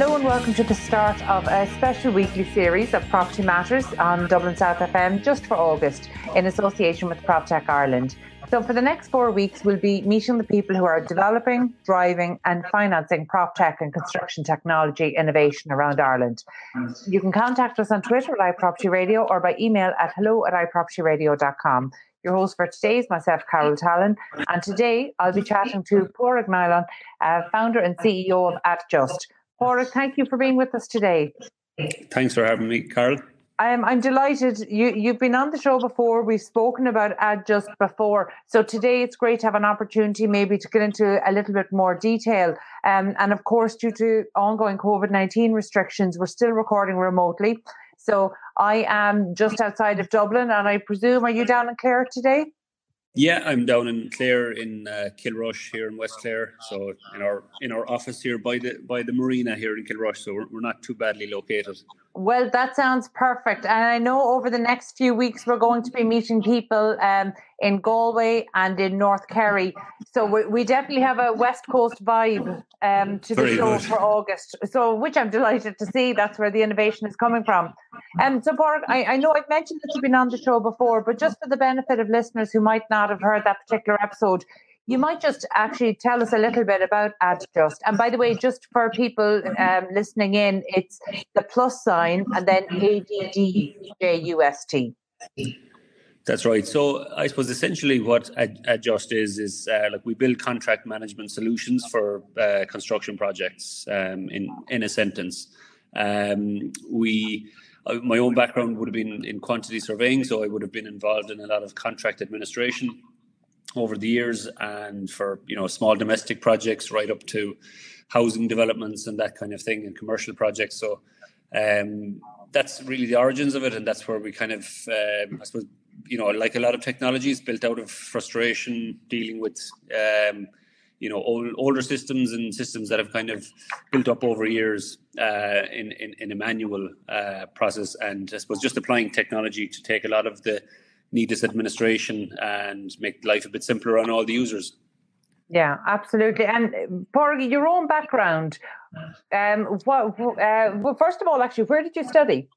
Hello and welcome to the start of a special weekly series of Property Matters on Dublin South FM just for August in association with Proptech Ireland. So for the next 4 weeks, we'll be meeting the people who are developing, driving and financing PropTech and construction technology innovation around Ireland. You can contact us on Twitter at iPropertyRadio or by email at hello@iPropertyRadio.com. Your host for today is myself, Carol Tallon, and today I'll be chatting to Padraig Neylon, founder and CEO of Addjust. Padraig, thank you for being with us today. Thanks for having me, Carol. I'm delighted. You've been on the show before. We've spoken about Addjust before. So today it's great to have an opportunity maybe to get into a little bit more detail. And of course, due to ongoing COVID-19 restrictions, we're still recording remotely. So I am just outside of Dublin, and I presume, are you down in Clare today? Yeah, I'm down in Clare in Kilrush here in West Clare. So in our office here by the marina here in Kilrush. So we're not too badly located. Well, that sounds perfect. And I know over the next few weeks, we're going to be meeting people in Galway and in North Kerry. So we definitely have a West Coast vibe to the show for August. So, which I'm delighted to see. That's where the innovation is coming from. So, Padraig, I know I've mentioned that you've been on the show before, but just for the benefit of listeners who might not have heard that particular episode, you might just actually tell us a little bit about Addjust. And by the way, just for people listening in, it's the plus sign and then ADDJUST. That's right. So I suppose essentially what Addjust is like we build contract management solutions for construction projects. In a sentence, my own background would have been in quantity surveying, so I would have been involved in a lot of contract administration over the years, and for small domestic projects right up to housing developments and that kind of thing, and commercial projects. So that's really the origins of it, and that's where we kind of I suppose like a lot of technologies built out of frustration dealing with older systems and systems that have kind of built up over years in a manual process, and I suppose just applying technology to take a lot of the needless administration and make life a bit simpler on all the users. Yeah, absolutely. And Padraig, your own background, well, first of all, actually, where did you study?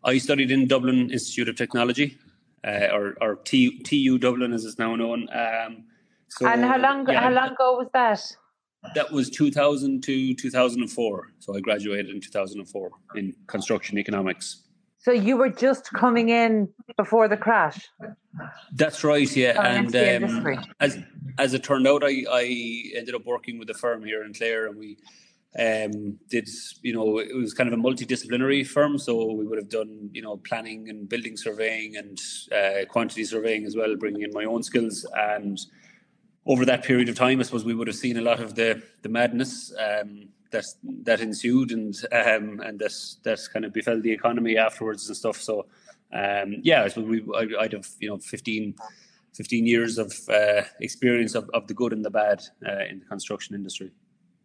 I studied in Dublin Institute of Technology, or TU Dublin as it's now known. And how long ago was that? That was 2000 to 2004. So I graduated in 2004 in construction economics. So you were just coming in before the crash? That's right, yeah. And as it turned out, I ended up working with a firm here in Clare, and we did, it was kind of a multidisciplinary firm. So we would have done, planning and building surveying and quantity surveying as well, bringing in my own skills. And over that period of time, I suppose we would have seen a lot of the madness that ensued, and that's kind of befell the economy afterwards and stuff. So I suppose I'd have 15 years of experience of the good and the bad in the construction industry.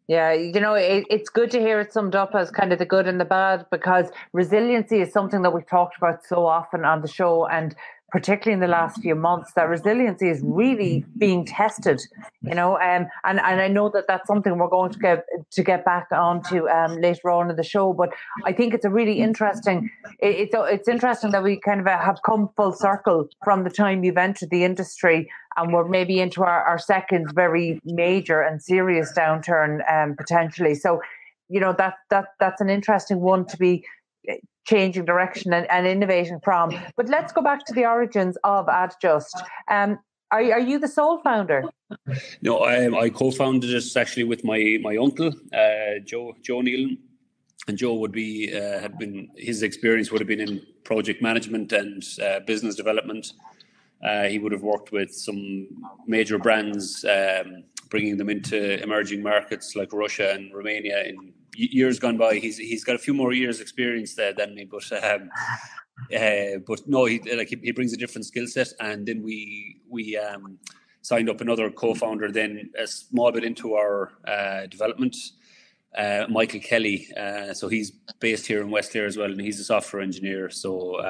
Yeah, it's good to hear it summed up as kind of the good and the bad, because resiliency is something that we've talked about so often on the show, and particularly in the last few months, that resiliency is really being tested, and I know that that's something we're going to get back onto later on in the show. But I think it's a really interesting. It's interesting that we kind of have come full circle from the time you've entered the industry, and we're maybe into our second very major and serious downturn potentially. So, that's an interesting one to be changing direction and innovating from. But let's go back to the origins of Addjust. Are you the sole founder? No, I co-founded it actually with my uncle, Joe Neylon. And Joe would be his experience would have been in project management and business development. He would have worked with some major brands, bringing them into emerging markets like Russia and Romania in years gone by. He's got a few more years experience there than me, but no, he brings a different skill set. And then we signed up another co-founder then a small bit into our development, Michael Kelly. So he's based here in West Clare as well, and he's a software engineer. So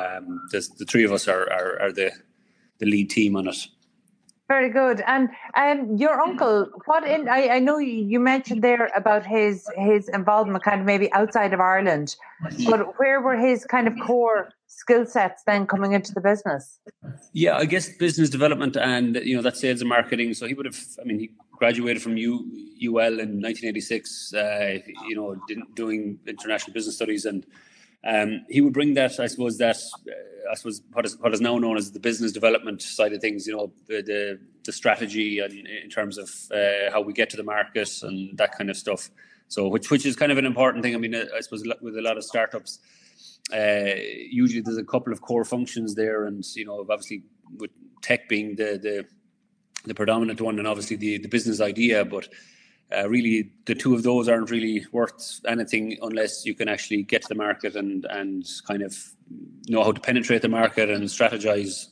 the three of us are the lead team on it. Very good. And your uncle, I know you mentioned there about his involvement kind of maybe outside of Ireland, but where were his kind of core skill sets then coming into the business? Yeah, I guess business development and, that sales and marketing. So he would have, he graduated from UL in 1986, doing international business studies. And he would bring that, I suppose what is now known as the business development side of things, the strategy and in terms of how we get to the market and that kind of stuff. So which is kind of an important thing. I suppose with a lot of startups, usually there's a couple of core functions there, and obviously with tech being the predominant one, and obviously the business idea, but really the two of those aren't really worth anything unless you can actually get to the market and kind of know how to penetrate the market and strategize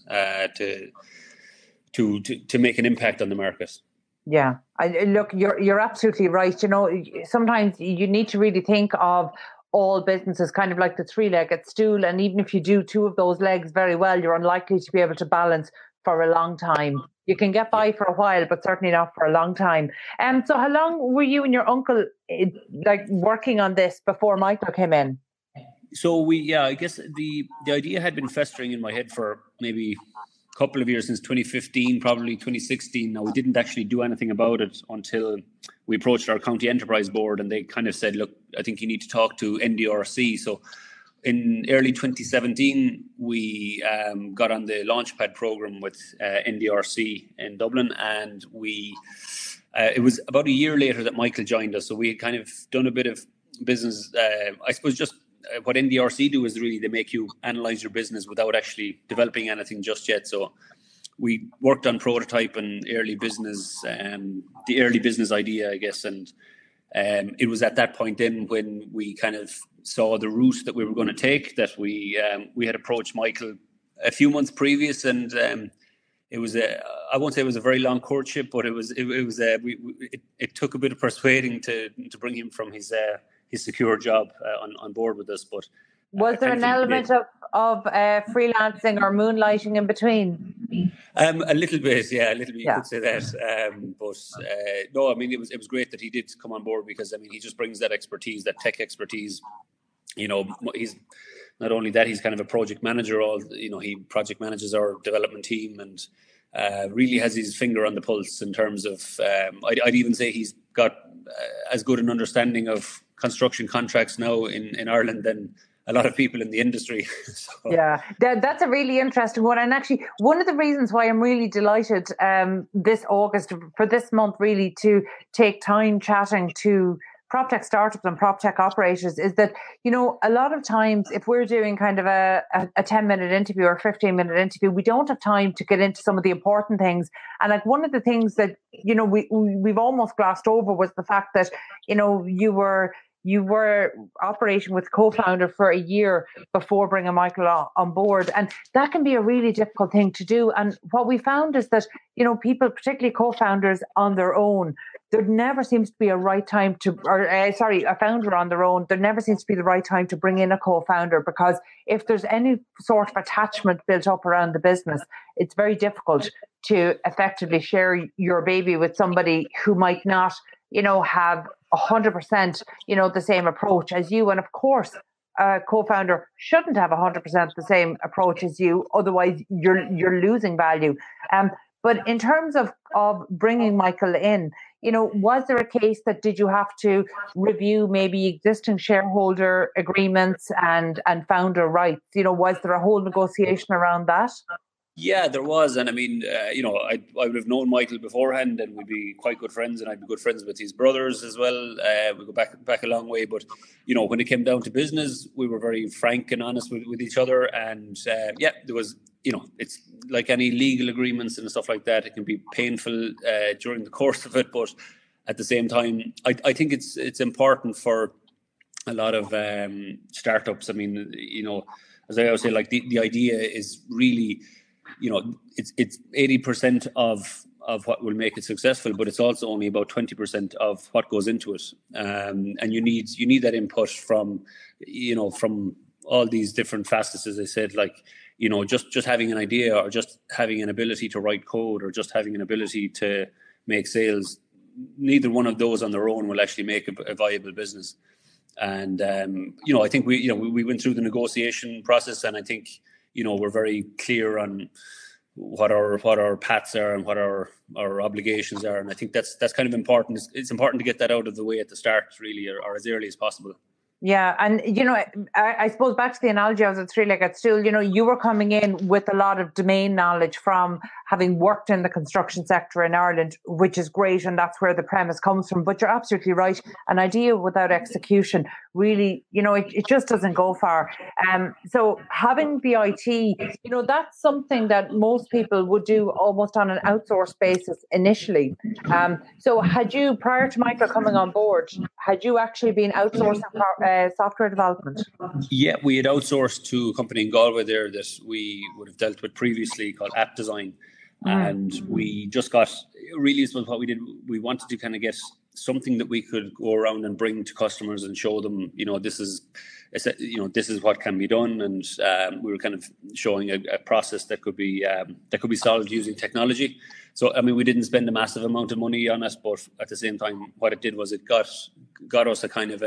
to make an impact on the market. Yeah, look, you're absolutely right. Sometimes you need to really think of all businesses kind of like the three-legged stool, and even if you do two of those legs very well, you're unlikely to be able to balance for a long time. You can get by for a while, but certainly not for a long time. So how long were you and your uncle working on this before Michael came in? So I guess the idea had been festering in my head for maybe a couple of years, since 2015, probably 2016. Now, we didn't actually do anything about it until we approached our county enterprise board, and they kind of said, look, I think you need to talk to NDRC. So in early 2017, we got on the Launchpad program with NDRC in Dublin, and it was about a year later that Michael joined us. So we had kind of done a bit of business, I suppose just what NDRC do is really they make you analyze your business without actually developing anything just yet. So we worked on prototype and early business, the early business idea, I guess. And it was at that point then when we kind of saw the route that we were going to take that we had approached Michael a few months previous, and it was I won't say it was a very long courtship, but it took a bit of persuading to bring him from his secure job on board with us. But was there an element of freelancing or moonlighting in between? A little bit, yeah, you could say that. But no, it was great that he did come on board, because he just brings that expertise, that tech expertise. He's not only that, he's kind of a project manager. He project manages our development team, and really has his finger on the pulse in terms of. I'd even say he's got as good an understanding of construction contracts now in Ireland than a lot of people in the industry. So. Yeah, that's a really interesting one. And actually, one of the reasons why I'm really delighted this August, for this month really, to take time chatting to Proptech startups and Proptech operators is that, a lot of times if we're doing kind of a 10-minute interview or a 15-minute interview, we don't have time to get into some of the important things. And like one of the things that, we've almost glossed over was the fact that, you were operating with co-founder for a year before bringing Michael on board. And that can be a really difficult thing to do. And what we found is that, people, particularly co-founders on their own, there never seems to be a right time a founder on their own, there never seems to be the right time to bring in a co-founder, because if there's any sort of attachment built up around the business, it's very difficult to effectively share your baby with somebody who might not, have 100%, the same approach as you. And of course, a co-founder shouldn't have 100% the same approach as you. Otherwise, you're losing value. But in terms of bringing Michael in, was there a case that did you have to review maybe existing shareholder agreements and founder rights? Was there a whole negotiation around that? Yeah, there was. And I would have known Michael beforehand, and we'd be quite good friends, and I'd be good friends with his brothers as well. We go back a long way. But, when it came down to business, we were very frank and honest with each other. And there was, it's like any legal agreements and stuff like that. It can be painful during the course of it. But at the same time, I think it's important for a lot of startups. As I always say, like the idea is really, it's 80% of what will make it successful, but it's also only about 20% of what goes into it. And you need that input from all these different facets, as I said, like, you know, just having an idea, or just having an ability to write code, or just having an ability to make sales. Neither one of those on their own will actually make a viable business. And you know, I think we went through the negotiation process, and I think, you know, we're very clear on what our paths are and what our obligations are, and I think that's kind of important. It's important to get that out of the way at the start, really, or as early as possible. Yeah, and you know, I suppose back to the analogy I was at three-legged stool, you know, you were coming in with a lot of domain knowledge from having worked in the construction sector in Ireland, which is great, and that's where the premise comes from. But you're absolutely right. An idea without execution, really, you know, it just doesn't go far. So having the IT, you know, that's something that most people would do almost on an outsourced basis initially. So had you, prior to Michael coming on board, had you actually been outsourcing software development? Yeah, we had outsourced to a company in Galway there that we would have dealt with previously, called App Design. And we just got, really, is what we did. We wanted to kind of get something that we could go around and bring to customers and show them, you know, this is what can be done. And we were kind of showing a process that could be solved using technology. So, I mean, we didn't spend a massive amount of money on it, but at the same time, what it did was it got us a kind of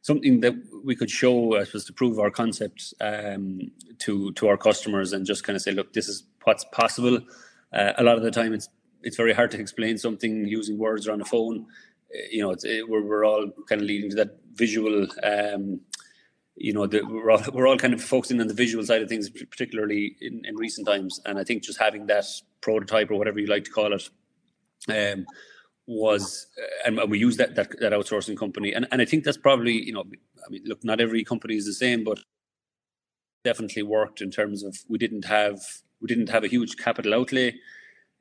something that we could show, I suppose, to prove our concept to our customers, and just kind of say, look, this is what's possible. A lot of the time, it's very hard to explain something using words or on a phone. You know, we're all kind of leading to that visual. You know, we're all kind of focusing on the visual side of things, particularly in recent times. And I think just having that prototype, or whatever you like to call it, was, and we use that outsourcing company, and I think that's probably, you know, I mean, look, not every company is the same, but definitely worked in terms of we didn't have a huge capital outlay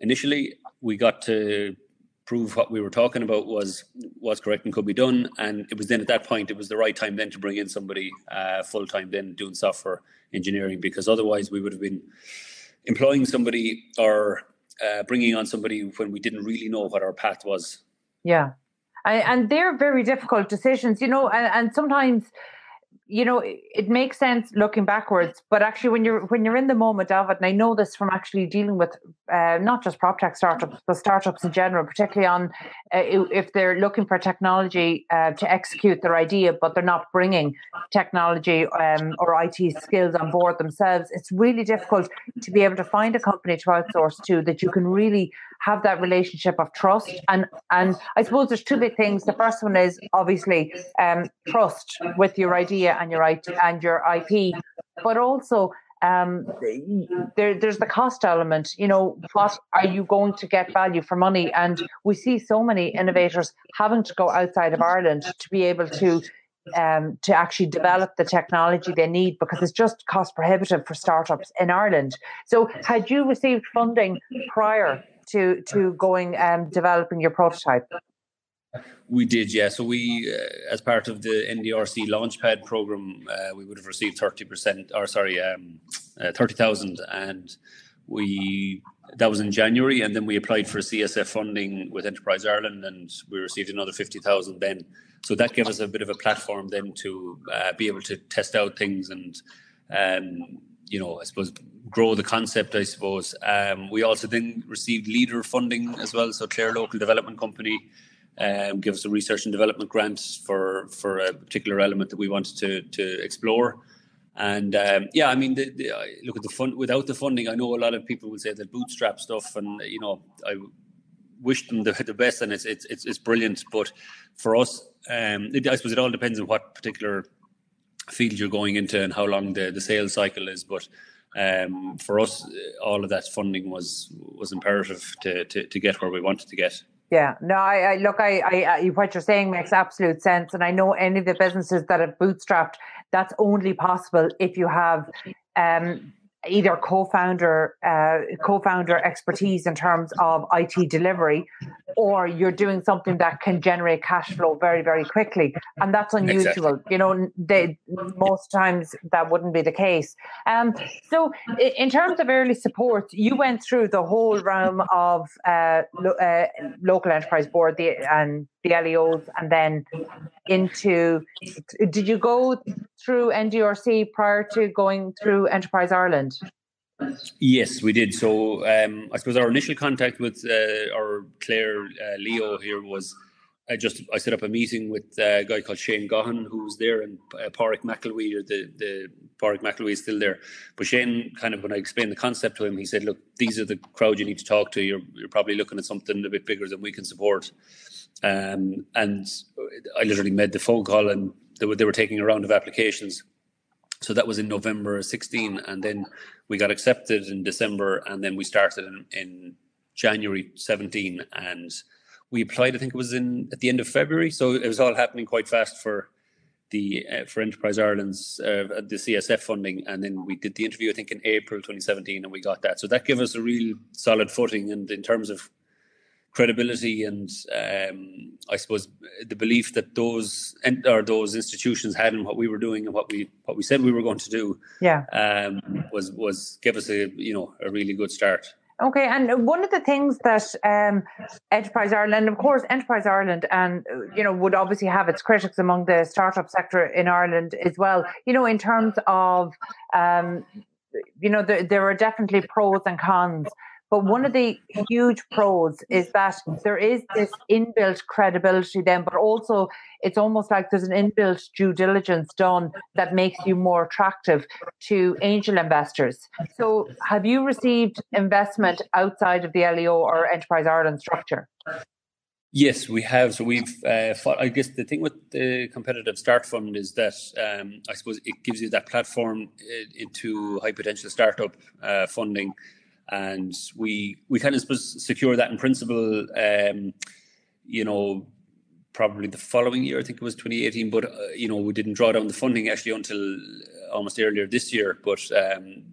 initially. We got to prove what we were talking about was correct and could be done, and it was then at that point it was the right time then to bring in somebody full time then doing software engineering, because otherwise we would have been employing somebody or bringing on somebody when we didn't really know what our path was. Yeah, and they're very difficult decisions, you know, and sometimes, you know, it makes sense looking backwards, but actually when you're in the moment of it, and I know this from actually dealing with not just PropTech startups, but startups in general, particularly on if they're looking for technology to execute their idea, but they're not bringing technology or IT skills on board themselves, it's really difficult to be able to find a company to outsource to that you can really have that relationship of trust. And I suppose there's two big things. The first one is obviously trust with your idea and your IP, but also there's the cost element. You know, what are you going to get value for money? And we see so many innovators having to go outside of Ireland to be able to actually develop the technology they need, because it's just cost prohibitive for startups in Ireland. So had you received funding prior to going developing your prototype? We did, yeah. So we, as part of the NDRC Launchpad program, we would have received 30%, or sorry, 30,000, and that was in January, and then we applied for CSF funding with Enterprise Ireland, and we received another 50,000 then. So that gave us a bit of a platform then to be able to test out things and, you know, I suppose grow the concept, I suppose. We also then received leader funding as well. So Clare Local Development Company give us a research and development grant for a particular element that we wanted to explore. And yeah, I mean, look at the fund. Without the funding, I know a lot of people would say that bootstrap stuff, and you know, I wish them the best, and it's brilliant. But for us, I suppose it all depends on what particular field you're going into and how long the sales cycle is. But for us, all of that funding was imperative to get where we wanted to get. Yeah, no, I look, I what you're saying makes absolute sense. And I know any of the businesses that have bootstrapped, that's only possible if you have either co-founder expertise in terms of IT delivery, or you're doing something that can generate cash flow very, very quickly. And that's unusual. Exactly. Most times that wouldn't be the case. So in terms of early support, you went through the whole realm of local enterprise board and the LEOs, and then did you go through NDRC prior to going through Enterprise Ireland? Yes, we did. So I suppose our initial contact with our Clare Leo here was I set up a meeting with a guy called Shane Gahan, who's there, and Padraig McElwee, or the Padraig McElwee is still there. But Shane, kind of when I explained the concept to him, he said, look, these are the crowd you need to talk to. You're probably looking at something a bit bigger than we can support. And I literally made the phone call, and they were taking a round of applications. So that was in November 16, and then we got accepted in December, and then we started in January 17, and we applied. I think it was at the end of February. So it was all happening quite fast for Enterprise Ireland's the CSF funding, and then we did the interview I think in April 2017, and we got that. So that gave us a real solid footing, and in terms of credibility and I suppose the belief that those institutions had in what we were doing and what we said we were going to do, was give us a really good start. Okay, and one of the things that Enterprise Ireland, of course, Enterprise Ireland, and would obviously have its critics among the startup sector in Ireland as well. In terms of there are definitely pros and cons. But one of the huge pros is that there is this inbuilt credibility then, but also it's almost like there's an inbuilt due diligence done that makes you more attractive to angel investors. So have you received investment outside of the LEO or Enterprise Ireland structure? Yes, we have. So we've, I guess the thing with the Competitive Start Fund is that I suppose it gives you that platform into high potential startup funding. And we kind of secure that in principle, probably the following year. I think it was 2018, but we didn't draw down the funding actually until almost earlier this year. But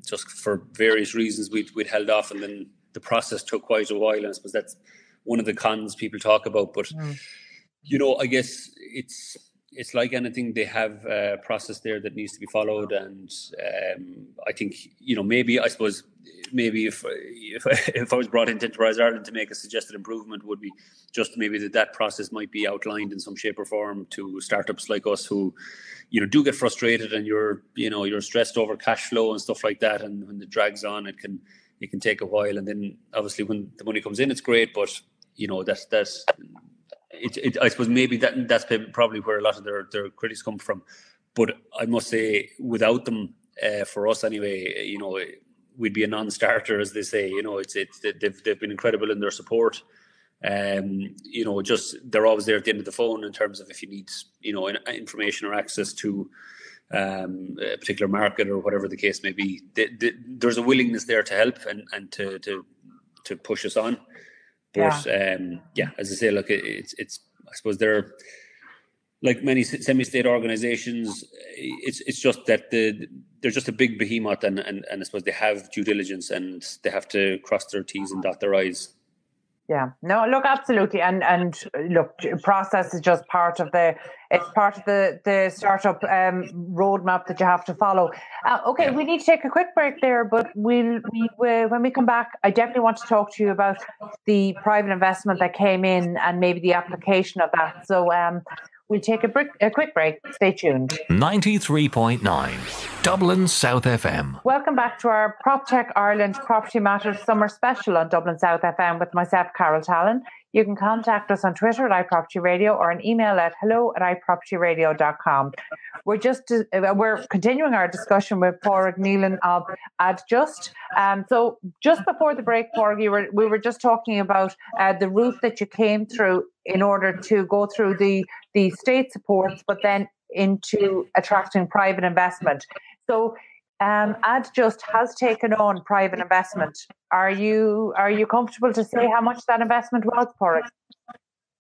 just for various reasons, we'd held off, and then the process took quite a while. And I suppose that's one of the cons people talk about. But I guess it's like anything. They have a process there that needs to be followed, and I think maybe if I was brought into Enterprise Ireland to make a suggested improvement, would be just maybe that process might be outlined in some shape or form to startups like us who do get frustrated, and you're stressed over cash flow and stuff like that, and when it drags on, it can take a while, and then obviously when the money comes in, it's great, but that's I suppose maybe that's probably where a lot of their critics come from. But I must say, without them, for us anyway, we'd be a non-starter, as they say. They've been incredible in their support. Just they're always there at the end of the phone in terms of if you need, information or access to a particular market or whatever the case may be. There's a willingness there to help and to push us on. But as I say, look, it's I suppose they're like many semi-state organisations. It's just that they're just a big behemoth, and I suppose they have due diligence and they have to cross their T's and dot their I's. Yeah, no, look, absolutely, and look, process is just part of the startup roadmap that you have to follow. Okay, we need to take a quick break there, but when we come back, I definitely want to talk to you about the private investment that came in and maybe the application of that. So we'll take a quick break. Stay tuned. 93.9 Dublin South FM. Welcome back to our Proptech Ireland Property Matters Summer Special on Dublin South FM with myself, Carol Tallon. You can contact us on Twitter at iPropertyRadio or an email at hello@iPropertyRadio.com. We're continuing our discussion with Padraig Neylon of Addjust. So just before the break, Padraig, we were just talking about the route that you came through in order to go through the state supports, but then into attracting private investment. So Addjust has taken on private investment. Are you comfortable to say how much that investment was, Padraig?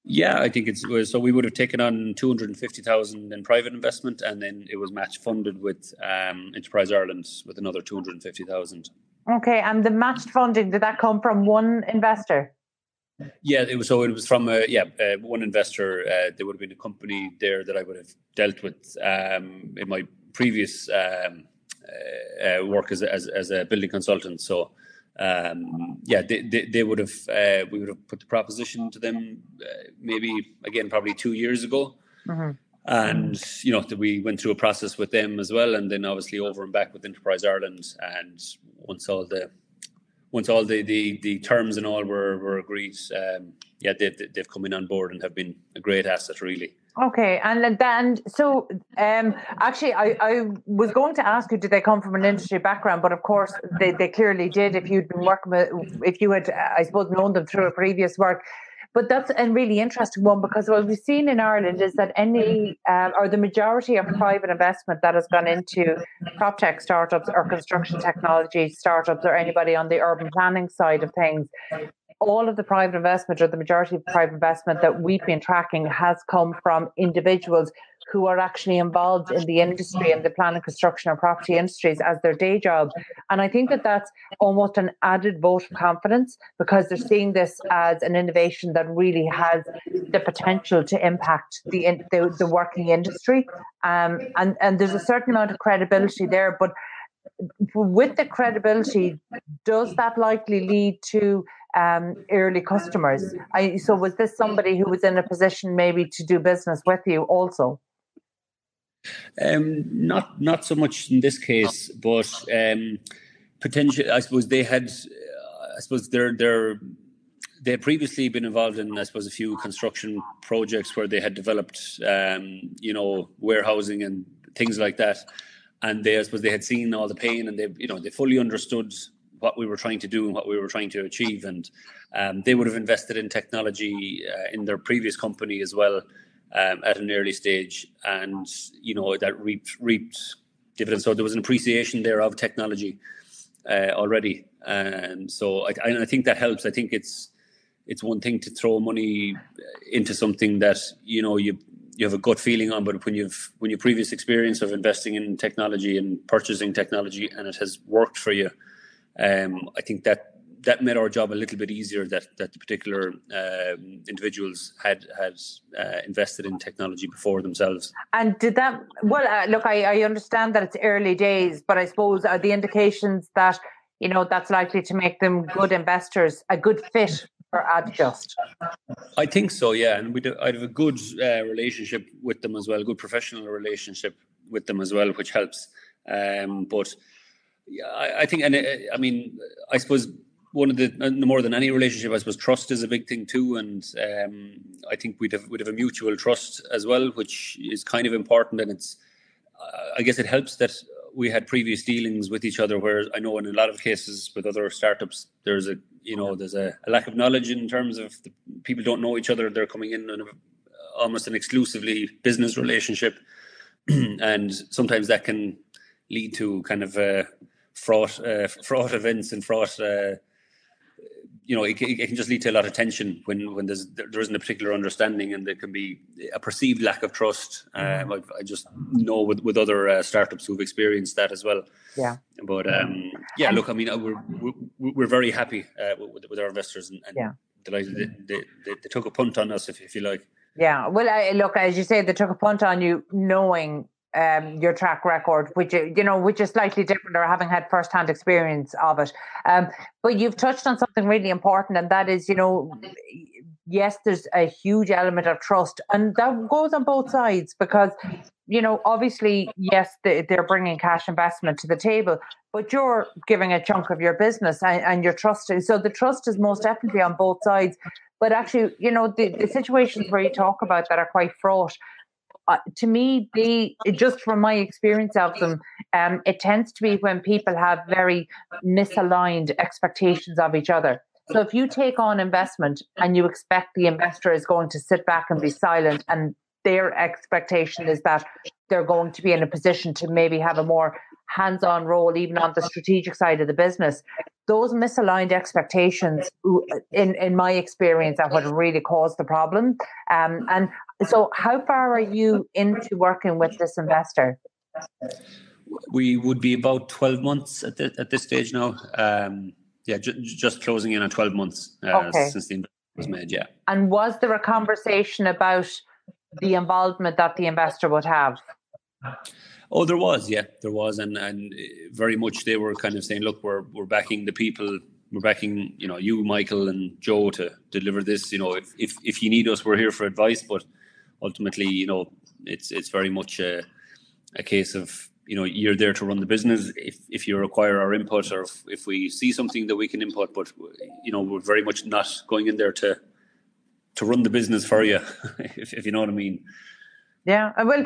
Yeah, I think so we would have taken on 250,000 in private investment, and then it was match funded with Enterprise Ireland with another 250,000. Okay, and the matched funding, did that come from one investor? Yeah, it was. So it was from one investor. There would have been a company there that I would have dealt with in my previous work as a building consultant. So they would have we would have put the proposition to them maybe again probably 2 years ago. Mm-hmm. And we went through a process with them as well, and then obviously over and back with Enterprise Ireland. And once all the terms and all were agreed, they've come in on board and have been a great asset, really. Okay, and so actually, I was going to ask you, did they come from an industry background? But of course, they clearly did. If you'd been working with, if you had, I suppose, known them through a previous work. But that's a really interesting one, because what we've seen in Ireland is that the majority of private investment that has gone into Proptech startups or construction technology startups or anybody on the urban planning side of things, all of the private investment, or the majority of private investment that we've been tracking, has come from individuals who are actually involved in the industry and the planning, construction, or property industries as their day job. And I think that that's almost an added vote of confidence, because they're seeing this as an innovation that really has the potential to impact the working industry. And there's a certain amount of credibility there. But with the credibility, does that likely lead to early customers? So was this somebody who was in a position maybe to do business with you also? Not so much in this case, but potentially, I suppose they had. I suppose they had previously been involved in, I suppose, a few construction projects where they had developed, warehousing and things like that, and I suppose they had seen all the pain, and they fully understood what we were trying to do and what we were trying to achieve, and they would have invested in technology in their previous company as well. At an early stage, and that reaped dividends. So there was an appreciation there of technology already, and so I think that helps. I think it's one thing to throw money into something that you have a gut feeling on, but when you've previous experience of investing in technology and purchasing technology and it has worked for you, I think that made our job a little bit easier, that the particular individuals had invested in technology before themselves. And did that, look, I understand that it's early days, but I suppose are the indications that, that's likely to make them good investors, a good fit for Addjust? I think so, yeah. And I have a good relationship with them as well, good professional relationship with them as well, which helps. But yeah, I think, and I suppose, one of the more than any relationship, I suppose trust is a big thing too, and I think we'd have a mutual trust as well, which is kind of important. And it's, I guess, it helps that we had previous dealings with each other. Where I know in a lot of cases with other startups, there's a lack of knowledge in terms of the people don't know each other. They're coming in on almost an exclusively business relationship, and sometimes that can lead to kind of fraught events and fraught. It can just lead to a lot of tension when there isn't a particular understanding, and there can be a perceived lack of trust. I just know with other startups who've experienced that as well. Yeah. But look, we're very happy with our investors, and delighted they took a punt on us, if you like. Yeah. Well, look, as you say, they took a punt on you, knowing your track record, which is slightly different, or having had first-hand experience of it. But you've touched on something really important, and that is, yes, there's a huge element of trust, and that goes on both sides, because, obviously, yes, they're bringing cash investment to the table, but you're giving a chunk of your business, and you're trusting. So the trust is most definitely on both sides. But actually, the situations where you talk about that are quite fraught. To me, just from my experience of them, it tends to be when people have very misaligned expectations of each other. So if you take on investment and you expect the investor is going to sit back and be silent, and their expectation is that they're going to be in a position to maybe have a more hands-on role, even on the strategic side of the business, those misaligned expectations, in my experience, are what really caused the problem. And so how far are you into working with this investor? We would be about 12 months at this stage now. Just closing in on 12 months since the investment was made, yeah. And was there a conversation about the involvement that the investor would have? Oh, there was, and very much they were kind of saying, look, we're backing the people, we're backing, you, Michael, and Joe to deliver this. If you need us, we're here for advice. But ultimately, it's very much a case of, you're there to run the business. If you require our input, or if we see something that we can input, but we're very much not going in there to run the business for you, if you know what I mean. Yeah, well,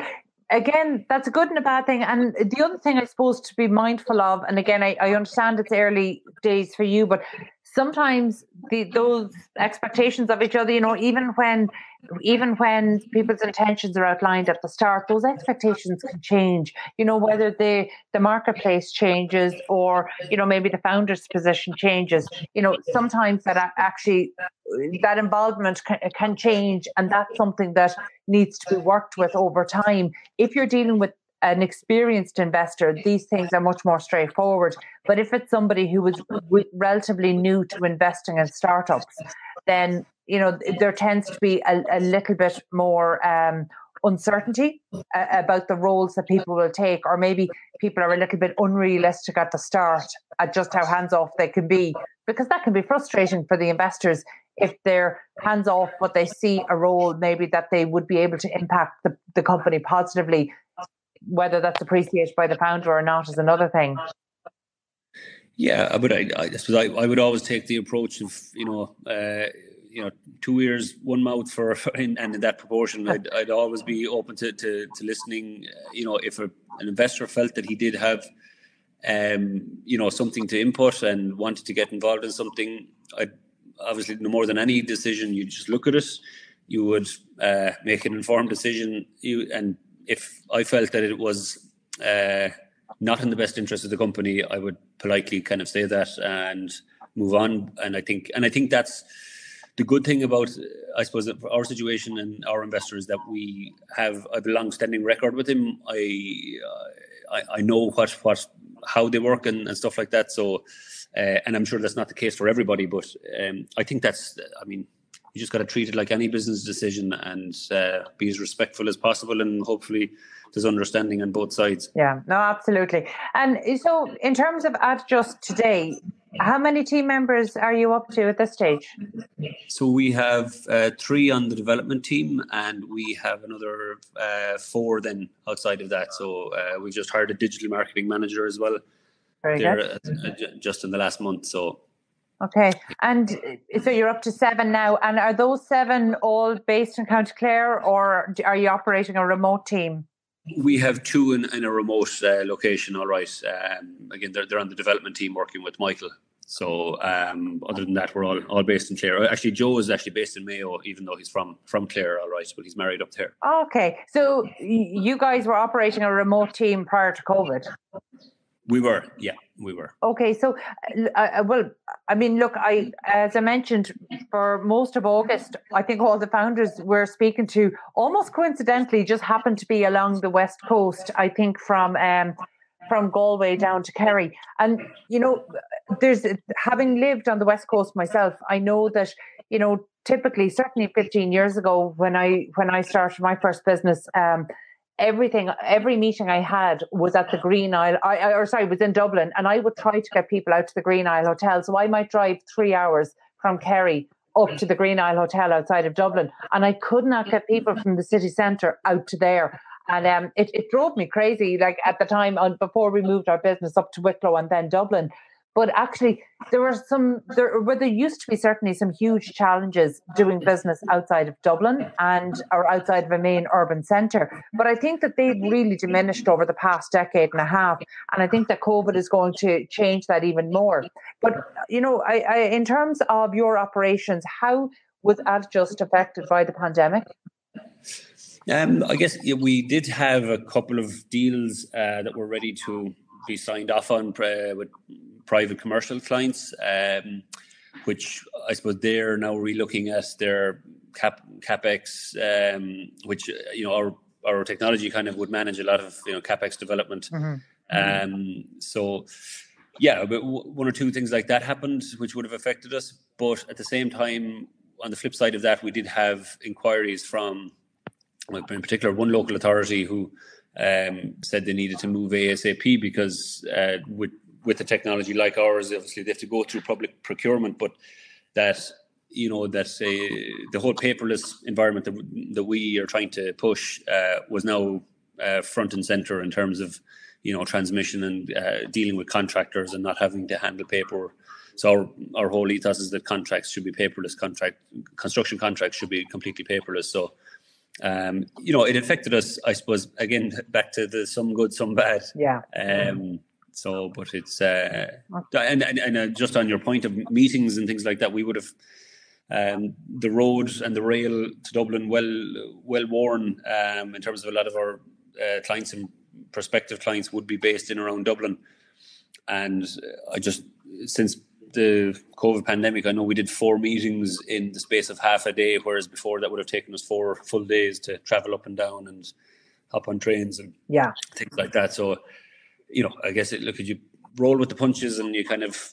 again, that's a good and a bad thing. And the other thing I suppose to be mindful of, and again, I understand it's early days for you, but sometimes those expectations of each other, even when people's intentions are outlined at the start, those expectations can change, whether the marketplace changes or, maybe the founder's position changes, sometimes that actually, that involvement can change. And that's something that needs to be worked with over time. If you're dealing with an experienced investor, these things are much more straightforward. But if it's somebody who is relatively new to investing in startups, then, there tends to be a little bit more uncertainty about the roles that people will take, or maybe people are a little bit unrealistic at the start at just how hands-off they can be, because that can be frustrating for the investors if they're hands-off, but they see a role maybe that they would be able to impact the company positively. Whether that's appreciated by the founder or not is another thing. Yeah, but I suppose I would always take the approach of 2 ears, 1 mouth and in that proportion. I'd always be open to listening. If an investor felt that he did have something to input and wanted to get involved in something, I'd obviously, no more than any decision, you just look at it. You would make an informed decision. And if I felt that it was not in the best interest of the company, I would politely kind of say that and move on. And I think that's the good thing about, I suppose, our situation and our investors, that we have a long-standing record with him. I know how they work and stuff like that. So, and I'm sure that's not the case for everybody, but I think you just got to treat it like any business decision and be as respectful as possible, and hopefully there's understanding on both sides. Yeah, no, absolutely. And so in terms of Addjust today, how many team members are you up to at this stage? So we have 3 on the development team, and we have another 4 then outside of that. So we just hired a digital marketing manager as well. Very good. Just in the last month. So. Okay, and so you're up to 7 now, and are those 7 all based in County Clare, or are you operating a remote team? We have 2 in a remote location, all right. Again, they're on the development team working with Michael. So other than that, we're all based in Clare. Actually, Joe is actually based in Mayo, even though he's from Clare, all right, but he's married up there. Okay, so you guys were operating a remote team prior to COVID? We were. Okay, so, look, as I mentioned, for most of August, I think all the founders we're speaking to almost coincidentally just happened to be along the West Coast, I think from Galway down to Kerry. And, having lived on the West Coast myself, I know that, typically, certainly 15 years ago when I started my first business, every meeting I had was at the Green Isle, was in Dublin, and I would try to get people out to the Green Isle Hotel. So I might drive 3 hours from Kerry up to the Green Isle Hotel outside of Dublin, and I could not get people from the city centre out to there. And it drove me crazy, like at the time, before we moved our business up to Wicklow and then Dublin. But actually, there used to be certainly some huge challenges doing business outside of Dublin or outside of a main urban centre. But I think that they've really diminished over the past decade and a half. And I think that COVID is going to change that even more. But, in terms of your operations, how was Addjust affected by the pandemic? I guess we did have a couple of deals that were ready to be signed off on with private commercial clients, which I suppose they're now relooking at their capex, which our technology kind of would manage a lot of capex development. Mm-hmm. So yeah, but 1 or 2 things like that happened, which would have affected us. But at the same time, on the flip side of that, we did have inquiries from, in particular, one local authority who said they needed to move ASAP because with a technology like ours, obviously they have to go through public procurement, but that the whole paperless environment that we are trying to push was now front and center in terms of transmission and dealing with contractors and not having to handle paper. So our whole ethos is that contracts should be paperless. Construction contracts should be completely paperless. So it affected us, I suppose. Again, back to the some good, some bad. Yeah. But it's and just on your point of meetings and things like that, we would have the road and the rail to Dublin well worn in terms of a lot of our clients and prospective clients would be based in around Dublin. And since the COVID pandemic, I know we did 4 meetings in the space of half a day, whereas before that would have taken us 4 full days to travel up and down and hop on trains and things like that. So, I guess you roll with the punches and you kind of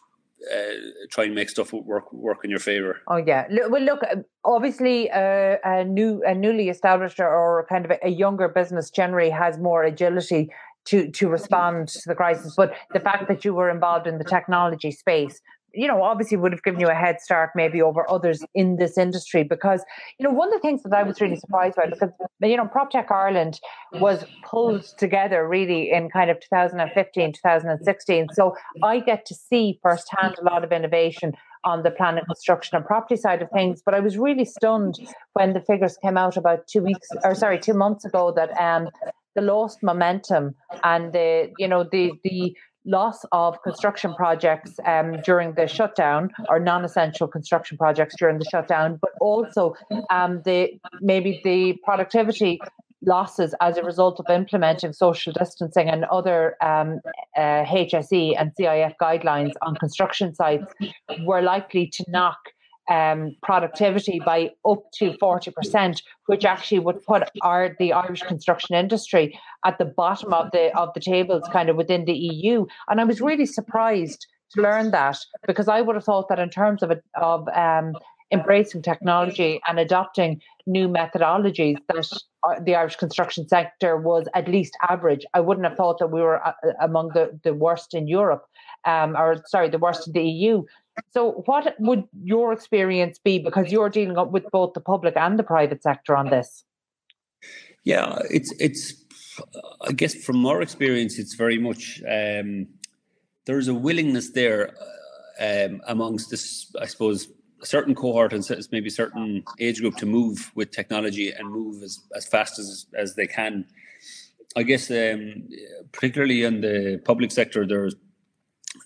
try and make stuff work in your favour. Oh yeah. Well, look, obviously a newly established or kind of a younger business generally has more agility to respond to the crisis. But the fact that you were involved in the technology space, obviously would have given you a head start maybe over others in this industry, because, one of the things that I was really surprised by, because, Proptech Ireland was pulled together really in kind of 2015, 2016. So I get to see firsthand a lot of innovation on the planning, construction and property side of things. But I was really stunned when the figures came out about 2 months ago that the lost momentum and the loss of construction projects during the shutdown, or non-essential construction projects during the shutdown, but also the productivity losses as a result of implementing social distancing and other HSE and CIF guidelines on construction sites were likely to knock productivity by up to 40%, which actually would put the Irish construction industry at the bottom of the tables kind of within the EU. And I was really surprised to learn that, because I would have thought that in terms of embracing technology and adopting new methodologies, that the Irish construction sector was at least average. I wouldn't have thought that we were among the worst in Europe, the worst in the EU. So what would your experience be, because you're dealing with both the public and the private sector on this? Yeah, it's I guess from our experience, it's very much there's a willingness there amongst this, I suppose, a certain cohort and maybe a certain age group to move with technology and move as fast as they can. I guess particularly in the public sector, there's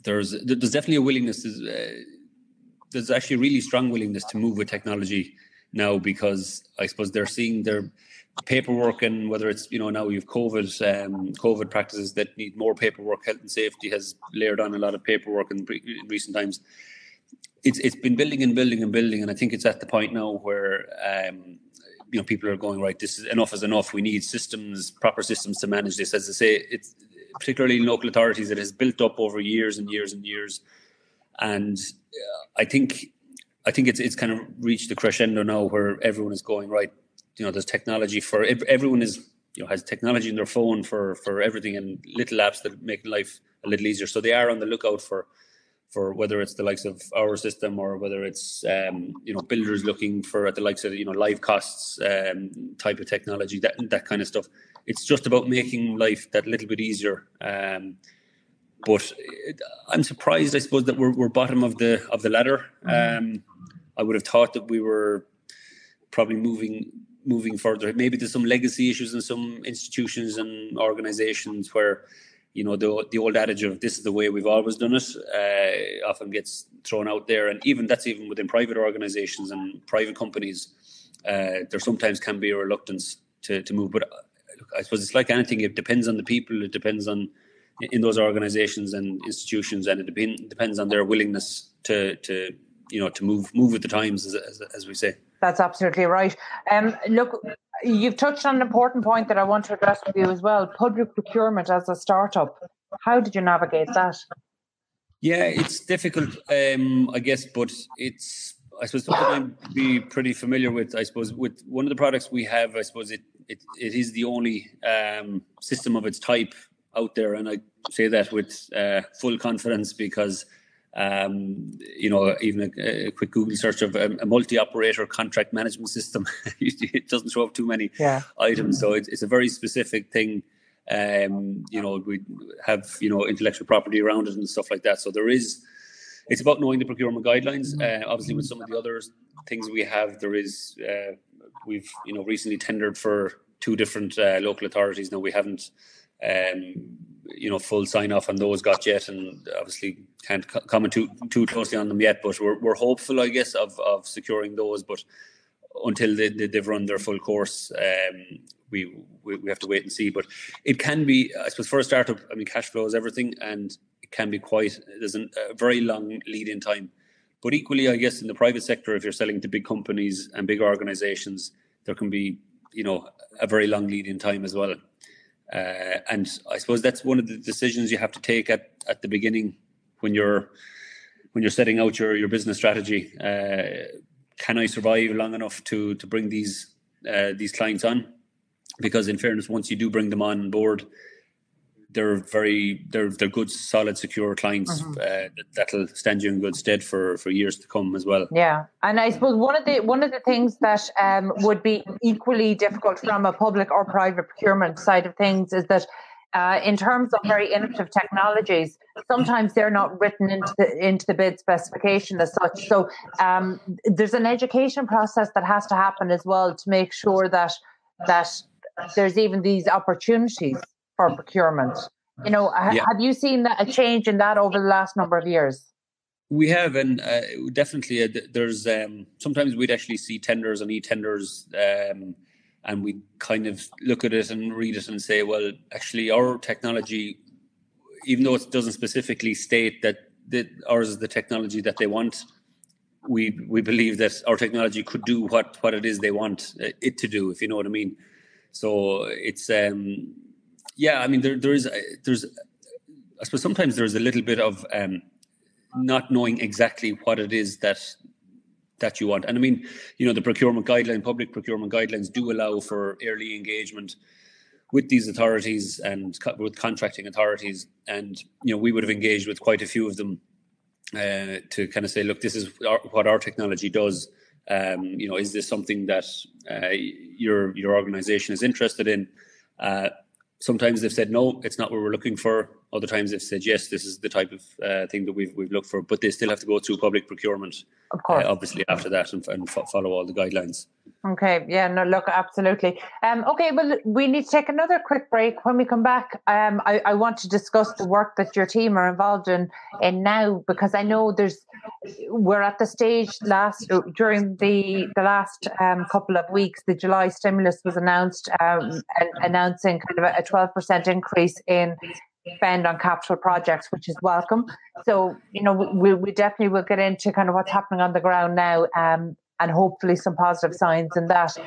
definitely a willingness. There's actually a really strong willingness to move with technology now, because I suppose they're seeing their paperwork, and whether it's now you've COVID practices that need more paperwork. Health and safety has layered on a lot of paperwork in recent times. It's been building and building and building, and I think it's at the point now where people are going, right, this is enough. We need proper systems to manage this. As I say, it's particularly in local authorities, it has built up over years and years and years, and I think it's kind of reached the crescendo now where everyone is going, right, there's technology for everyone has technology in their phone for everything, and little apps that make life a little easier. So they are on the lookout for whether it's the likes of our system, or whether it's builders looking for at the likes of live costs type of technology, that kind of stuff. It's just about making life that little bit easier. But I'm surprised, I suppose, that we're bottom of the ladder. I would have thought that we were probably moving further. Maybe there's some legacy issues in some institutions and organisations where the old adage of this is the way we've always done it often gets thrown out there, and even within private organisations and private companies, there sometimes can be a reluctance to move. But look, I suppose it's like anything; it depends on the people. It depends on in those organisations and institutions, and it depends on their willingness to move with the times, as we say. That's absolutely right. Look, you've touched on an important point that I want to address with you as well. Public procurement as a startup. How did you navigate that? Yeah, it's difficult, I guess, but I suppose something I'd be pretty familiar with. I suppose with one of the products we have, I suppose it is the only system of its type out there, and I say that with full confidence because even a quick Google search of a multi-operator contract management system, it doesn't show up too many items. So it's a very specific thing. We have intellectual property around it and stuff like that. So it's about knowing the procurement guidelines. Obviously, with some of the other things we have, we've recently tendered for 2 different local authorities. Now we haven't full sign off on those got yet, and obviously can't comment too closely on them yet. But we're hopeful, I guess, of securing those. But until they've run their full course, we have to wait and see. But it can be, I suppose, for a startup, I mean, cash flow is everything, and it can be there's a very long lead-in time. But equally, I guess, in the private sector, if you're selling to big companies and big organizations, there can be, a very long lead-in time as well. And I suppose that's one of the decisions you have to take at the beginning when you're setting out your business strategy. Can I survive long enough to bring these clients on? Because in fairness, once you do bring them on board, they're good, solid, secure clients that'll stand you in good stead for years to come as well. Yeah, and I suppose one of the things that would be equally difficult from a public or private procurement side of things is that in terms of very innovative technologies, sometimes they're not written into the bid specification as such. So there's an education process that has to happen as well to make sure that there's even these opportunities for procurement. Have you seen a change in that over the last number of years? We have, and definitely there's sometimes we'd actually see tenders and e-tenders, and we kind of look at it and read it and say, well, actually our technology, even though it doesn't specifically state that ours is the technology that they want, we believe that our technology could do what it is they want it to do, if you know what I mean. So it's I mean, there's I suppose sometimes there's a little bit of not knowing exactly what it is that you want. And I mean, the public procurement guidelines do allow for early engagement with these authorities and with contracting authorities. And, we would have engaged with quite a few of them to kind of say, look, this is what our technology does. Is this something that your organization is interested in? Sometimes they've said, no, it's not what we're looking for. Other times they've said, yes, this is the type of thing that we've looked for. But they still have to go through public procurement, of course, obviously, after that and follow all the guidelines. Okay. Yeah, no, look, absolutely. Okay, well, we need to take another quick break. When we come back, I want to discuss the work that your team are involved in now, because I know we're at the stage during the last couple of weeks, the July stimulus was announced, announcing kind of a 12% increase in spend on capital projects, which is welcome. So, we definitely will get into kind of what's happening on the ground now, and hopefully some positive signs in that.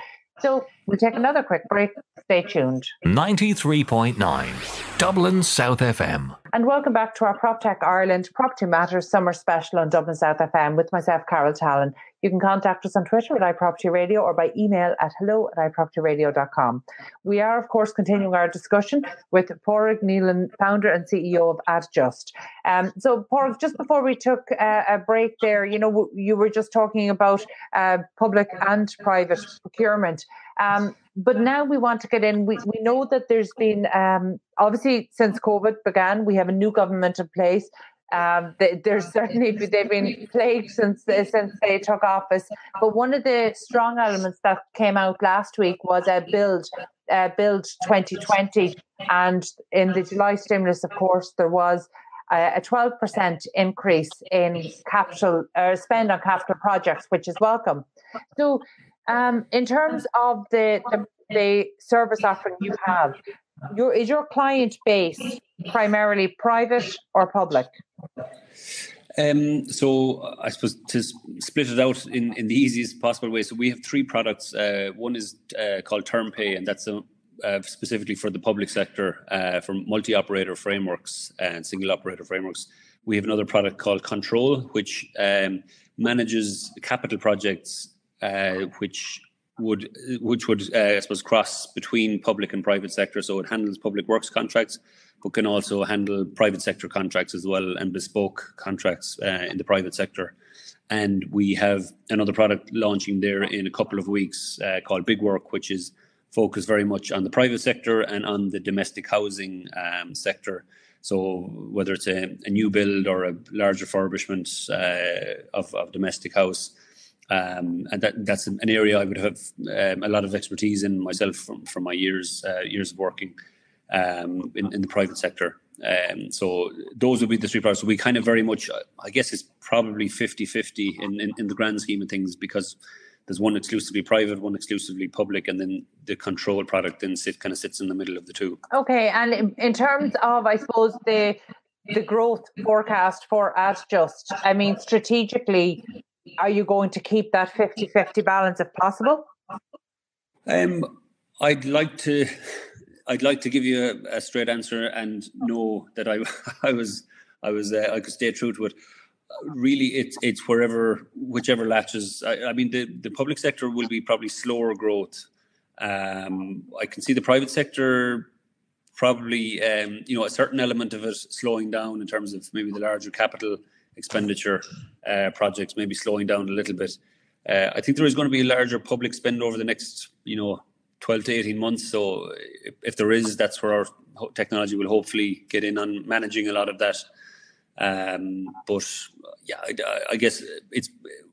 So we'll take another quick break. Stay tuned. 93.9 Dublin South FM. And welcome back to our Proptech Ireland Property Matters Summer Special on Dublin South FM with myself, Carol Tallon. You can contact us on Twitter at iPropertyRadio or by email at hello@iPropertyRadio.com. We are, of course, continuing our discussion with Padraig Neylon, founder and CEO of Addjust. So, Padraig, just before we took a break there, you were just talking about public and private procurement. But now we want to get in. We know that there's been, obviously, since COVID began, we have a new government in place. They've been plagued since they took office. But one of the strong elements that came out last week was a Build 2020. And in the July stimulus, of course, there was a 12% increase in capital spend on capital projects, which is welcome. So, in terms of the service offering you have, is your client base primarily private or public? So I suppose to split it out in the easiest possible way. So we have 3 products. One is called Term Pay, and that's specifically for the public sector, for multi-operator frameworks and single operator frameworks. We have another product called Control, which manages capital projects, which would I suppose cross between public and private sector. So it handles public works contracts, but can also handle private sector contracts as well, and bespoke contracts in the private sector. And we have another product launching there in a couple of weeks called Big Work, which is focused very much on the private sector and on the domestic housing sector. So whether it's a new build or a large refurbishment of domestic house, and that's an area I would have a lot of expertise in myself from my years of working in the private sector. So those would be the three products. So we kind of very much, I guess it's probably 50-50 in the grand scheme of things, because there's one exclusively private, one exclusively public, and then the Control product then sits in the middle of the two. Okay, and in terms of, I suppose, the growth forecast for Addjust, I mean, strategically, are you going to keep that 50-50 balance if possible? I'd like to give you a straight answer and know that I could stay true to it. Really, it's whichever latches. I mean, the public sector will be probably slower growth. I can see the private sector probably, a certain element of it slowing down in terms of maybe the larger capital expenditure projects, maybe slowing down a little bit. I think there is going to be a larger public spend over the next, 12 to 18 months. So if there is, that's where our technology will hopefully get in on managing a lot of that. But yeah, I guess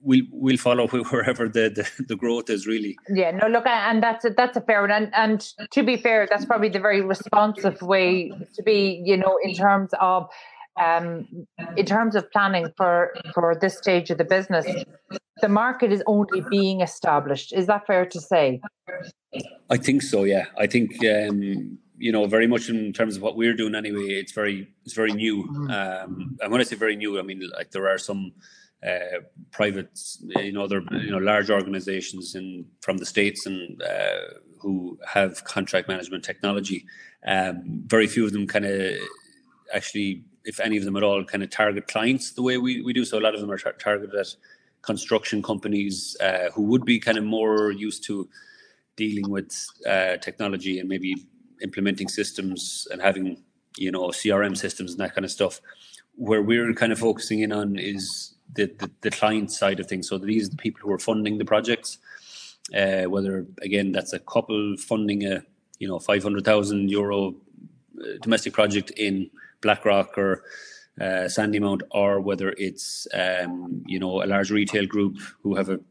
we'll follow wherever the growth is, really. Yeah, no, look, and that's a fair one. And to be fair, that's probably the very responsive way to be, in terms of planning for this stage of the business. The market is only being established. Is that fair to say? I think so, yeah. I think very much in terms of what we're doing anyway, it's very new. And when I say very new, I mean, like, there are some private, large organizations from the States and who have contract management technology. Very few of them kind of actually, if any of them at all, kind of target clients the way we do. So a lot of them are targeted at construction companies who would be kind of more used to dealing with technology and maybe implementing systems and having, CRM systems and that kind of stuff. Where we're kind of focusing in on is the client side of things. So these are the people who are funding the projects, whether, again, that's a couple funding a, €500,000 domestic project in Blackrock or Sandymount, or whether it's, a large retail group who have a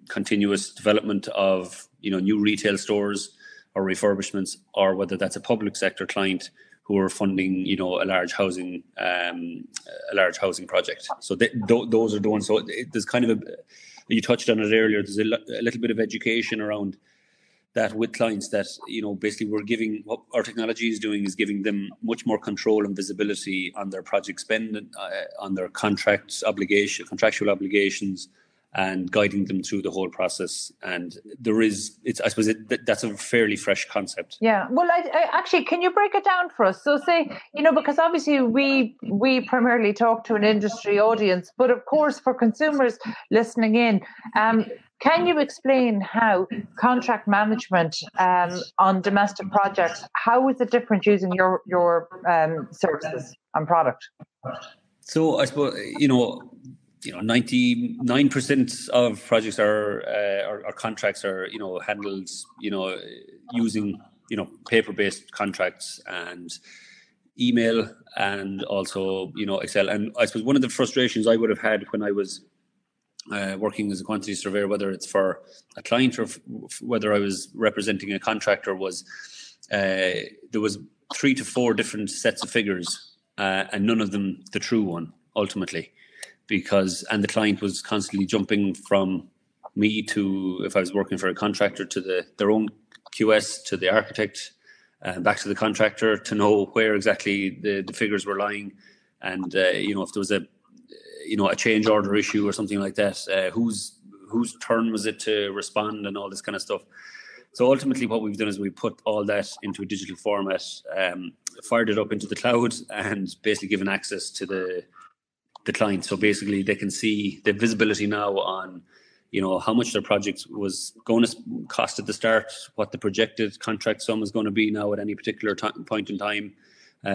continuous development of, new retail stores or refurbishments, or whether that's a public sector client who are funding, a large housing project. So those are the ones. So there's kind of you touched on it earlier. There's a little bit of education around that with clients that, basically what our technology is doing is giving them much more control and visibility on their project spend, on their contractual obligations, and guiding them through the whole process. And I suppose that's a fairly fresh concept. Yeah. Well, I actually, can you break it down for us? So say, because obviously we primarily talk to an industry audience, but of course for consumers listening in, can you explain how contract management on domestic projects, how is it different using your services and product? So I suppose, 99% of projects or contracts are, handled, using, paper-based contracts and email, and also, Excel. And I suppose one of the frustrations I would have had when I was working as a quantity surveyor, whether it's for a client or whether I was representing a contractor, was there was 3 to 4 different sets of figures, and none of them the true one ultimately, and the client was constantly jumping from me to, if I was working for a contractor, to their own QS, to the architect, back to the contractor, to know where exactly the figures were lying, and if there was a change order issue or something like that, whose turn was it to respond, and all this kind of stuff. So ultimately what we've done is we put all that into a digital format, fired it up into the cloud, and basically given access to the the client. So basically, they can see the visibility now on, how much their project was going to cost at the start, what the projected contract sum is going to be now at any particular point in time.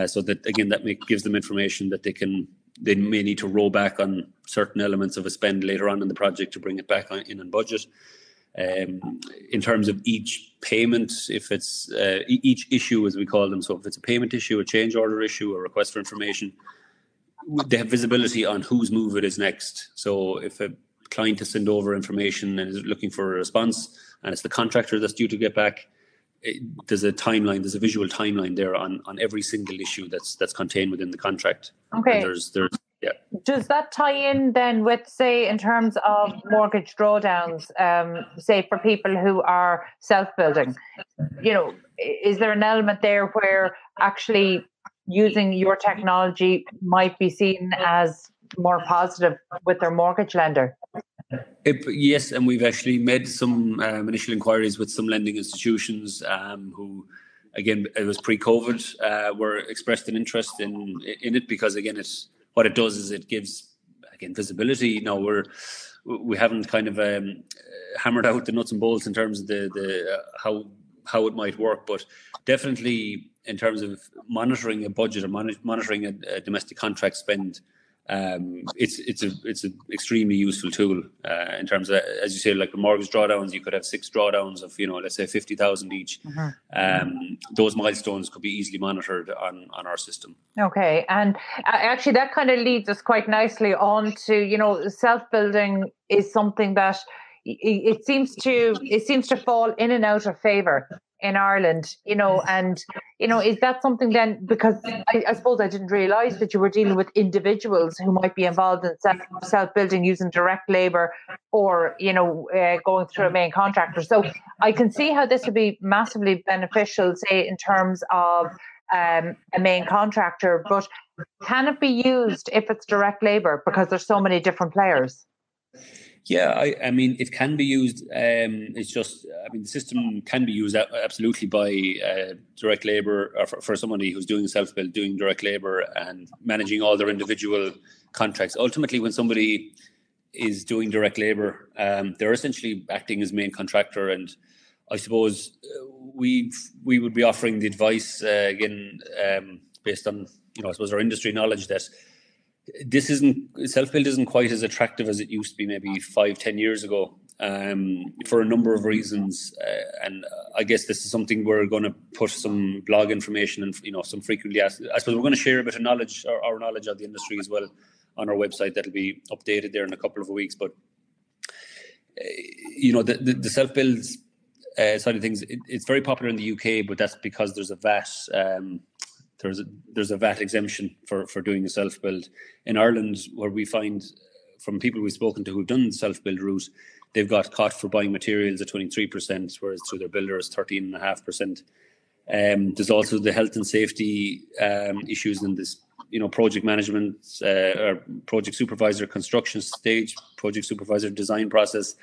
So that, again, that gives them information that they may need to roll back on certain elements of a spend later on in the project to bring it back in on budget. In terms of each payment, if it's each issue, as we call them, so if it's a payment issue, a change order issue, a request for information, they have visibility on whose move it is next. So if a client has sent over information and is looking for a response, and it's the contractor that's due to get back, there's a timeline, there's a visual timeline there on every single issue that's contained within the contract. Okay. And yeah. Does that tie in then with, say, in terms of mortgage drawdowns, say for people who are self-building, is there an element there where actually using your technology might be seen as more positive with their mortgage lender? Yes, and we've actually made some initial inquiries with some lending institutions who, again, it was pre-COVID, were expressed an interest in it because, again, what it does is it gives, again, visibility. Now we haven't kind of hammered out the nuts and bolts in terms of the how it might work, but definitely in terms of monitoring a budget or monitoring a domestic contract spend, it's an extremly useful tool in terms of, as you say, like the mortgage drawdowns. You could have 6 drawdowns of let's say 50,000 each. Mm-hmm. Those milestones could be easily monitored on our system. Okay, and actually that kind of leads us quite nicely on to self-building is something that it seems to fall in and out of favour in Ireland, and is that something then, because I suppose I didn't realise that you were dealing with individuals who might be involved in self-building using direct labour or going through a main contractor. So I can see how this would be massively beneficial, say in terms of a main contractor, but can it be used if it's direct labour because there's so many different players? Yeah, I mean, it can be used. It's just, the system can be used absolutely by direct labour, or for somebody who's doing self-build, doing direct labour and managing all their individual contracts. Ultimately, when somebody is doing direct labour, they're essentially acting as main contractor. And I suppose we would be offering the advice, again, based on, I suppose, our industry knowledge, that self-build isn't quite as attractive as it used to be maybe 5-10 years ago, for a number of reasons. And I guess this is something we're going to put some blog information and, some frequently asked. I suppose we're going to share a bit of knowledge, our knowledge of the industry as well, on our website. That'll be updated there in a couple of weeks. But, the self-build side of things, it's very popular in the UK, but that's because there's a VAT. There's a VAT exemption for doing a self-build. In Ireland, where we find from people we've spoken to who've done the self-build route, they've got caught for buying materials at 23%, whereas through their builder is 13.5%. There's also the health and safety issues in this, project management, or project supervisor construction stage, project supervisor design process.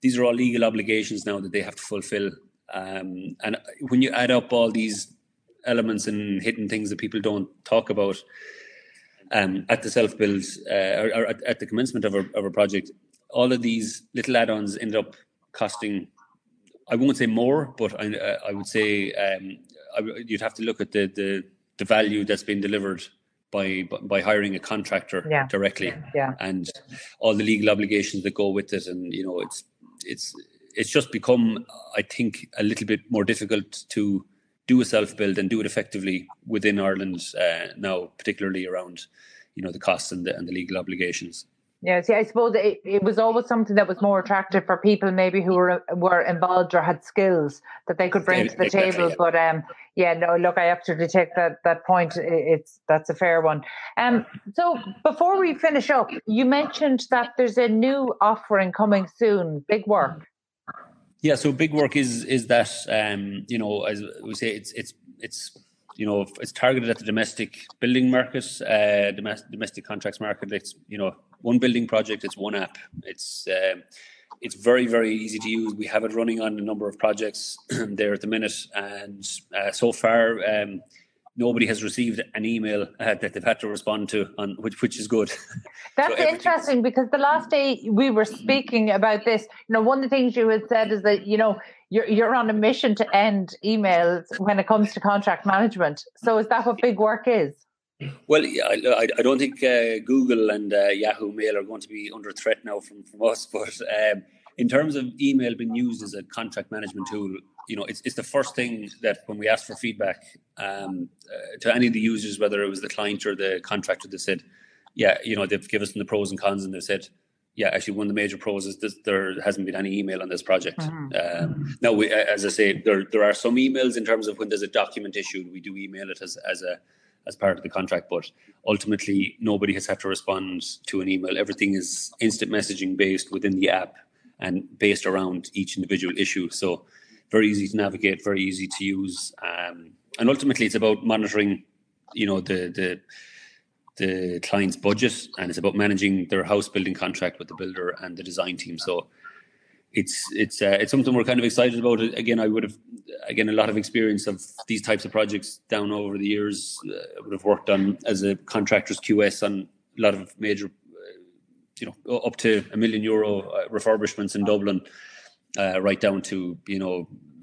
These are all legal obligations now that they have to fulfill. And when you add up all these elements and hidden things that people don't talk about at the self-build or at the commencement of a project, all of these little add-ons end up costing, I won't say more, but I would say you'd have to look at the value that's been delivered by hiring a contractor directly, and all the legal obligations that go with it. And it's just become, I think, a little bit more difficult to do a self-build and do it effectively within Ireland now, particularly around, the costs and the legal obligations. Yeah, see, I suppose it was always something that was more attractive for people maybe who were involved or had skills that they could bring to the table. Yeah. But I absolutely take that point. That's a fair one. So before we finish up, you mentioned that there's a new offering coming soon, Big Work. Yeah, so Big Work is that as we say, it's targeted at the domestic building market, domestic contracts market. It's one building project, it's one app. It's very, very easy to use. We have it running on a number of projects there at the minute, and so far nobody has received an email that they've had to respond to, on which is good. That's interesting, because the last day we were speaking about this, one of the things you had said is that, you're on a mission to end emails when it comes to contract management. So is that what big work is? Well, I don't think Google and Yahoo Mail are going to be under threat now from us. But in terms of email being used as a contract management tool, it's the first thing that when we ask for feedback to any of the users, whether it was the client or the contractor, they said, they've given us the pros and cons, and they've said, actually one of the major pros is this, there hasn't been any email on this project. Now, as I say, there are some emails in terms of when there's a document issued, we do email it as part of the contract, but ultimately nobody has had to respond to an email. Everything is instant messaging based within the app and based around each individual issue. So very easy to navigate, very easy to use. And ultimately it's about monitoring, the client's budget, and it's about managing their house building contract with the builder and the design team. So it's something we're kind of excited about. Again, I would have a lot of experience of these types of projects down over the years. I would have worked on as a contractor's QS on a lot of major, up to €1 million refurbishments in Dublin, right down to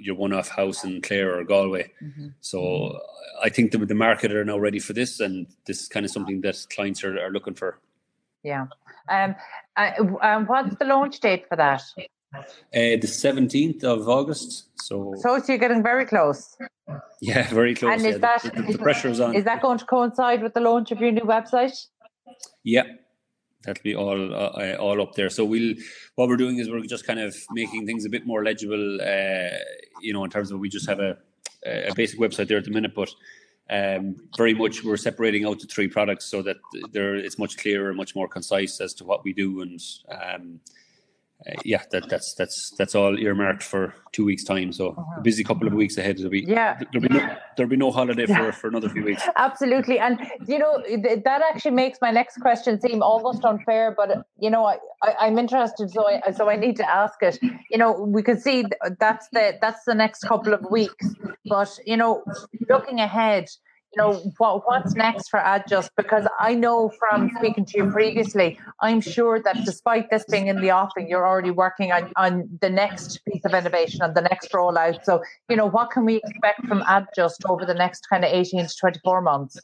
your one-off house in Clare or Galway. So I think the market are now ready for this, and this is kind of something that clients are looking for. Yeah. What's the launch date for that? The 17th of August. So you're getting very close. Yeah, very close. And is that the pressure is on? Is that going to coincide with the launch of your new website? Yeah, that'll be all up there. So what we're doing is we're just kind of making things a bit more legible. In terms of, we just have a basic website there at the minute, but very much we're separating out the 3 products so that it's much clearer and much more concise as to what we do. And that's all earmarked for 2 weeks' time. So a busy couple of weeks ahead. There'll be no holiday for another few weeks. Absolutely. And that actually makes my next question seem almost unfair, but I'm interested, so I need to ask it. We can see that's the next couple of weeks, but looking ahead, what's next for Addjust? Because I know from speaking to you previously, I'm sure that despite this being in the offing, you're already working on the next piece of innovation, on the next rollout. So, what can we expect from Addjust over the next kind of 18 to 24 months?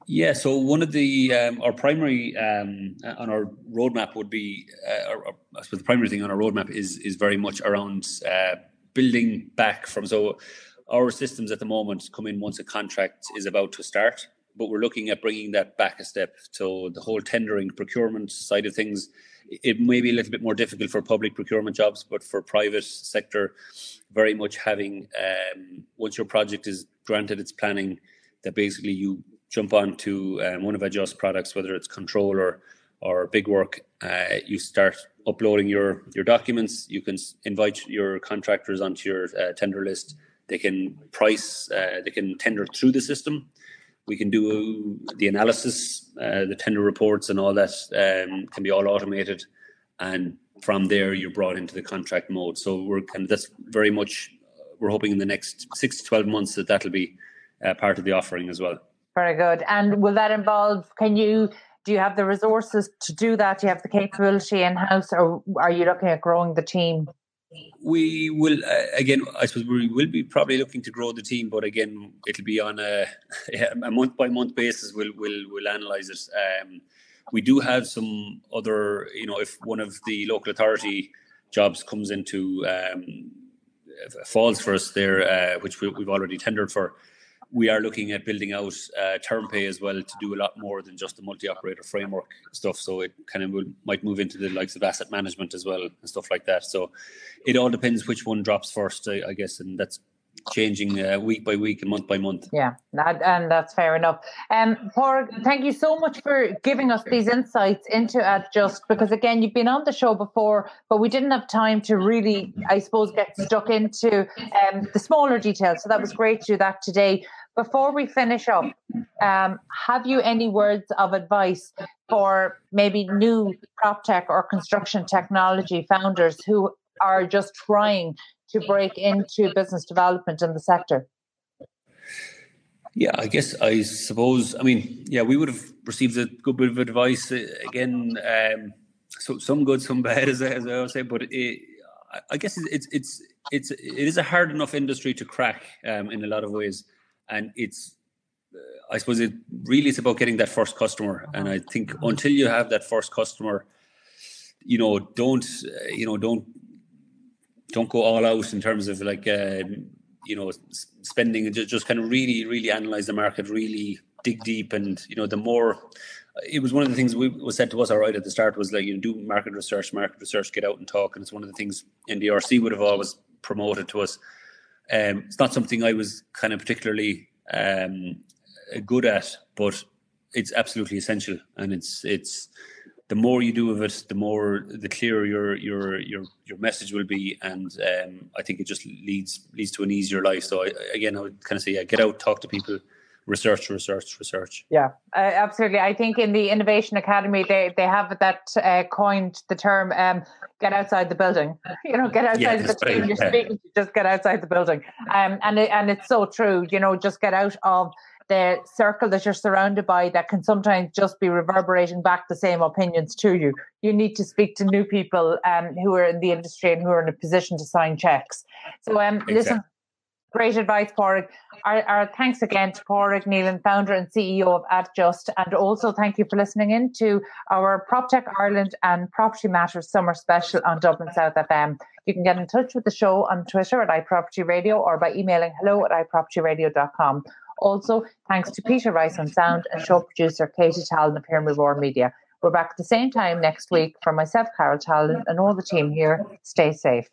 Yeah, so one of the our primary on our roadmap would be, I suppose the primary thing on our roadmap is very much around building back from. So our systems at the moment come in once a contract is about to start, but we're looking at bringing that back a step. So the whole tendering, procurement side of things, it may be a little bit more difficult for public procurement jobs, but for private sector, very much having, once your project is granted its planning, that basically you jump onto one of Addjust products, whether it's control or big work, you start uploading your documents. You can invite your contractors onto your tender list. They can price, they can tender through the system. We can do the analysis, the tender reports and all that can be all automated. And from there, you're brought into the contract mode. So that's very much, we're hoping in the next 6 to 12 months that'll be part of the offering as well. Very good. And will that involve, do you have the resources to do that? Do you have the capability in-house, or are you looking at growing the team? We will, again, I suppose we will be probably looking to grow the team, but again, it'll be on a month-by-month basis. We'll analyse it. We do have some other, if one of the local authority jobs comes into, falls for us there, which we've already tendered for, we are looking at building out term pay as well to do a lot more than just the multi-operator framework stuff. So it kind of might move into the likes of asset management as well and stuff like that. So it all depends which one drops first, I guess, and that's changing week by week and month by month. Yeah, and that's fair enough. Padraig, thank you so much for giving us these insights into Addjust, because again, you've been on the show before, but we didn't have time to really, I suppose, get stuck into the smaller details. So that was great to do that today. Before we finish up, have you any words of advice for maybe new Proptech or construction technology founders who are just trying to break into business development in the sector? Yeah, I suppose, we would have received a good bit of advice again. So some good, some bad, as I always say. But I guess it is a hard enough industry to crack in a lot of ways, and I suppose it really is about getting that first customer. And I think until you have that first customer, don't go all out in terms of like spending, and just kind of really, really analyze the market, really dig deep. And the more, it was one of the things was said to us, all right, at the start, was like, do market research, get out and talk. And it's one of the things NDRC would have always promoted to us. It's not something I was kind of particularly good at, but it's absolutely essential. And it's the more you do of it, the clearer your message will be, and I think it just leads to an easier life. So I would kind of say, get out, talk to people, research. Yeah, absolutely. I think in the Innovation Academy they have that coined the term get outside the building. Get outside the team you're speaking to, just get outside the building. And it's so true. just get out of the circle that you're surrounded by that can sometimes just be reverberating back the same opinions to you. You need to speak to new people who are in the industry and who are in a position to sign checks. So listen, great advice, Padraig. Our thanks again to Padraig Neylon, founder and CEO of Addjust, and also thank you for listening in to our Proptech Ireland and Property Matters Summer Special on Dublin South FM. You can get in touch with the show on Twitter at iPropertyRadio or by emailing hello@iPropertyRadio.com. Also, thanks to Peter Rice on sound and show producer Katie Tallon of Pyramid War Media. We're back at the same time next week. For myself, Carol Tallon, and all the team here, stay safe.